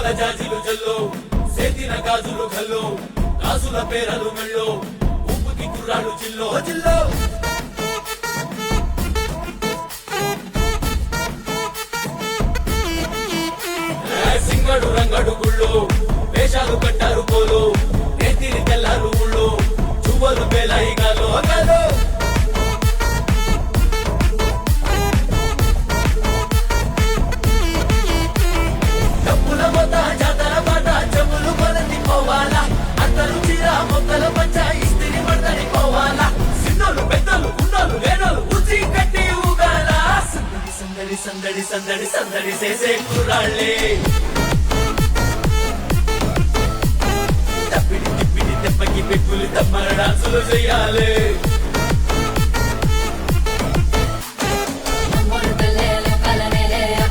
ముత్యాల జాజీలు జల్లో సేతిన గాజులు గల్లో గాజుల పేరలు మెళ్ళో ఉప్పుకి కుర్రాడు జిల్లో జిల్లో సింగడు రంగడు గుళ్ళు వేషాలు కట్టారు పోలు నేతిని తెల్లారు ఊళ్ళు చువ్వలు పేలాయి గాలో గాలో డప్పుల మొత్త జాతర పాట చెవులు కొలది పోవాలా అందరూ చీర మొక్కల పంచ ఇస్తిరి పడతని పోవాలా సిన్నోలు పెద్దలు ఉన్నోలు లేనోలు ఉచి కట్టి ఊగాల సందడి సందడి సందడి సందడి చేసే కుర్రాళ్ళే తప్పిడి తిప్పిడి తెప్పకి పెక్కులు తమ్మర డాన్సులు చెయ్యాలి